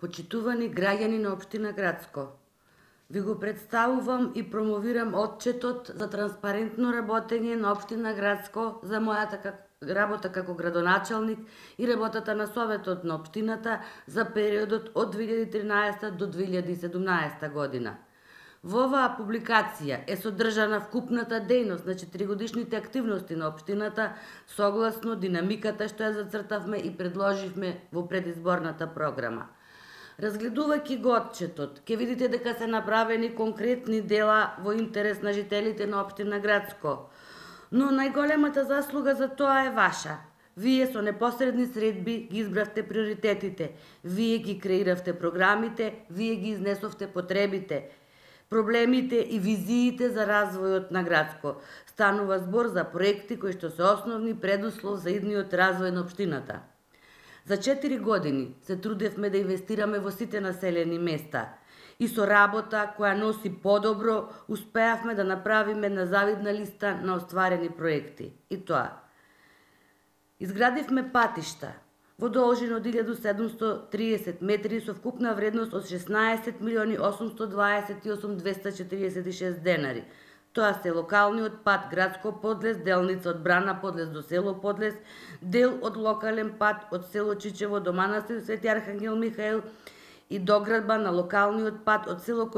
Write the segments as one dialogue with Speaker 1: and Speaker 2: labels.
Speaker 1: Почитувани граѓани на општина Грацко, ви го представувам и промовирам отчетот за транспарентно работење на општина Грацко за мојата работа како градоначалник и работата на Советот на општината за периодот од 2013 до 2017 година. Во оваа публикација е содржана вкупната дејност на 4-годишните активности на општината согласно динамиката што ја зацртавме и предложивме во предизборната програма. Разгледувајќи го отчетот, ќе видите дека се направени конкретни дела во интерес на жителите на општина Грацко, но најголемата заслуга за тоа е ваша. Вие со непосредни средби ги избравте приоритетите, вие ги креиравте програмите, вие ги изнесовте потребите, проблемите и визиите за развојот на Грацко. Станува збор за проекти кои што се основни предуслов за идниот развој на општината. За 4 години се трудевме да инвестираме во сите населени места и со работа која носи подобро успеавме да направиме една завидна листа на остварени проекти. И тоа: изградивме патишта во должина од 1730 метри со вкупна вредност од 16.828.246 денари. Тоа се локалниот пат Градско Подлес, делница од Брана Подлес до село Подлес, дел од локален пат од село Чичево до манастир Свети Архангел Михаил и доградба на локалниот пат од село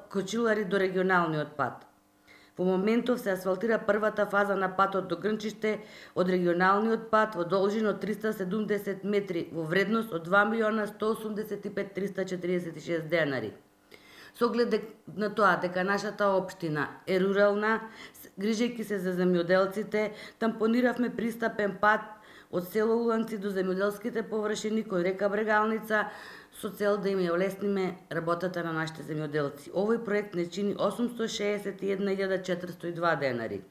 Speaker 1: Кочилари до регионалниот пат. Во моментов се асфалтира првата фаза на патот до Грнчиште од регионалниот пат во должина од 370 метри во вредност од 2.185.346 денари. Со оглед на тоа дека нашата општина е рурална, грижејќи се за земјоделците, тампониравме пристапен пат од село Уланци до земјоделските површини кој река Брегалница со цел да им ја олесниме работата на нашите земјоделци. Овој проект не чини 861.402 денари.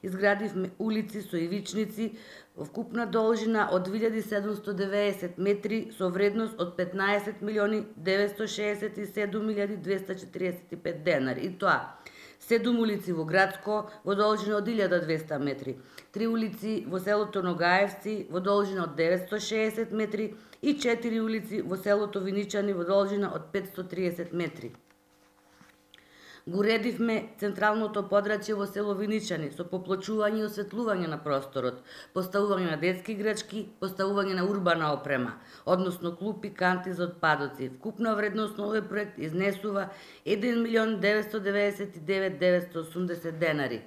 Speaker 1: Изградивме улици со ивичници во вкупна должина од 2790 метри со вредност од 15.967.245 денари. И тоа: 7 улици во Грацко во должина од 1200 метри, 3 улици во селото Ногаевци во должина од 960 метри и 4 улици во селото Виничани во должина од 530 метри. Го уредивме централното подрачје во село Виничани со поплочување и осветлување на просторот, поставување на детски играчки, поставување на урбана опрема, односно клупи, канти за отпадоци. Вкупна вредност на овој проект изнесува 1.999.980 денари.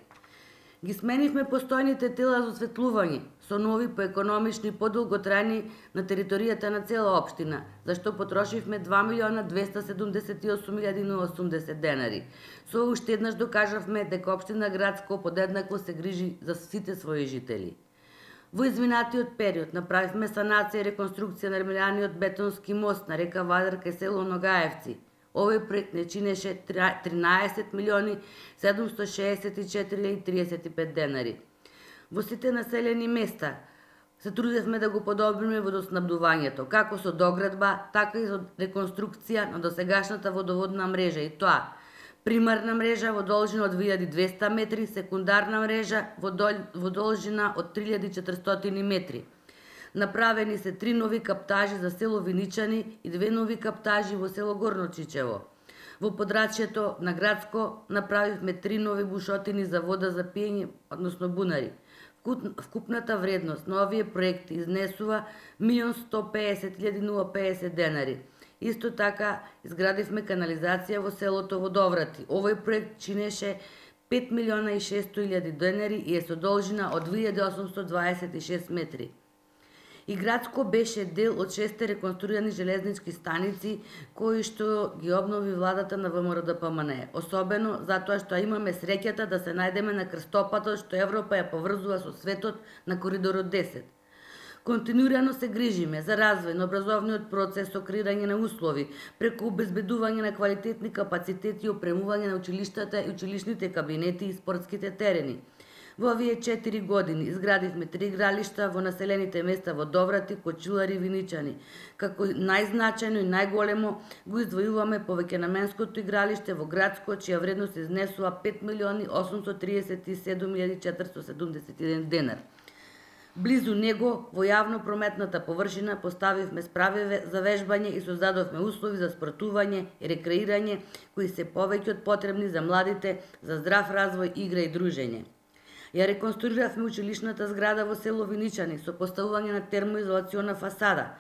Speaker 1: Ги сменивме постојните тела за осветлување со нови поекономични подолготрајни на територијата на цела општина, за што потрошивме 2.278.080 денари. Со ова уште еднаш докажавме дека општина Грацко подеднакво се грижи за сите своји жители. Во изминатиот период направивме санација и реконструкција на армираниот бетонски мост на река Вадар кај село Ногаевци. Овој проект не чинеше 13.764.035 денари. Во сите населени места се трудевме да го подобриме водоснабдувањето, како со доградба, така и со реконструкција на досегашната водоводна мрежа, и тоа: примарна мрежа во должина од 2200 метри, секундарна мрежа во должина од 3400 метри. Направени се 3 нови каптажи за село Виничани и 2 нови каптажи во село Горно Чичево. Во подрачјето на Грацко направивме 3 нови бушотини за вода за пиење, односно бунари. Вкупната вредност на овие проекти изнесува 1.150.050 денари. Исто така изградивме канализација во селото Водоврати. Овој проект чинеше 5.600.000 денари и е со должина од 2.826 метри. И Грацко беше дел од 6 реконструирани железнички станици кои што ги обнови владата на ВМРО-ДПМНЕ. Особено затоа што имаме среќата да се најдеме на крстопатот што Европа ја поврзува со светот на коридорот 10. Континуирано се грижиме за развој на образовниот процес со креирање на услови, преку обезбедување на квалитетни капацитети и опремување на училиштата и училишните кабинети и спортските терени. Во овие 4 години изградивме 3 игралишта во населените места во Доврати, Кочилари и Виничани. Како најзначајно и најголемо го издвојуваме повеќенаменското игралиште во Грацко, чија вредност изнесува 5.837.471 денар. Близу него, во јавно прометната површина, поставивме справи за вежбање и создадовме услови за спортување и рекреирање кои се повеќе од потребни за младите за здрав развој, игра и дружење. Ја реконструиравме училишната зграда во село Виничани со поставување на термоизолациона фасада,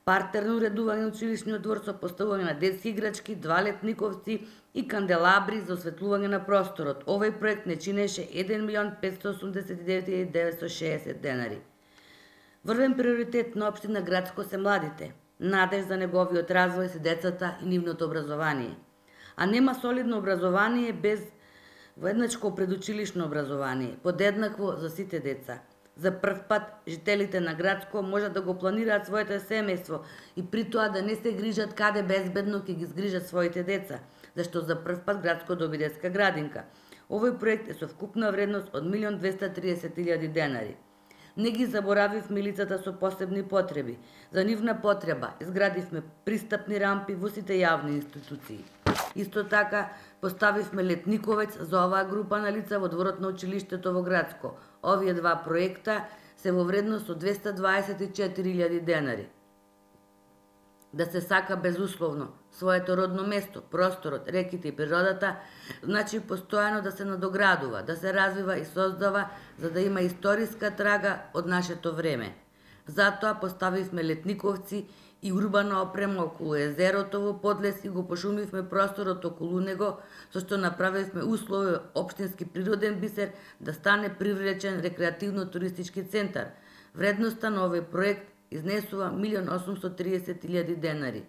Speaker 1: партерно уредување на училишниот двор со поставување на детски играчки, 2 летниковци и канделабри за осветлување на просторот. Овој проект не чинеше 1.589.960 денари. Врвен приоритет на општина Грацко се младите. Надеж за неговиот развој се децата и нивното образование. А нема солидно образование без воедначко предучилишно образование, подеднакво за сите деца. За прв пат жителите на Грацко можат да го планираат своето семејство и при тоа да не се грижат каде безбедно ќе ги згрижат своите деца, зашто за прв пат Грацко доби детска градинка. Овој проект е со вкупна вредност од 1.230.000 денари. Не ги заборавивме лицата со посебни потреби. За нивна потреба изградивме пристапни рампи во сите јавни институции. Исто така, поставивме летниковец за оваа група на лица во дворот на училиштето во Грацко. Овие 2 проекта се во вредност од 224.000 денари. Да се сака безусловно своето родно место, просторот, реките и природата, значи постојано да се надоградува, да се развива и создава, за да има историска трага од нашето време. Затоа поставивме летниковци и урбана опрема околу езерото во Подлес и го пошумивме просторот околу него, со што направивме услови општински природен бисер да стане привлечен рекреативно-туристички центар. Вредноста на овој проект изнесува 1.830.000 денари.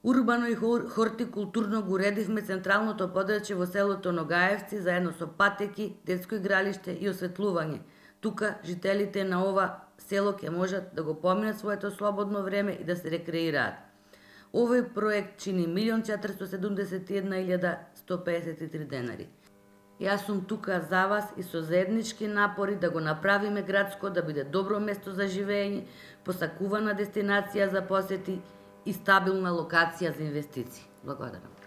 Speaker 1: Урбано и хортикултурно го уредивме централното подрачје во селото Ногаевци заедно со патеки, детско игралиште и осветлување. Тука жителите на ова село ќе можат да го поминат своето слободно време и да се рекреираат. Овој проект чини 1.471.153 денари. Јас сум тука за вас и со заеднички напори да го направиме Грацко да биде добро место за живење, посакувана дестинација за посети и стабилна локација за инвестиции. Благодарам.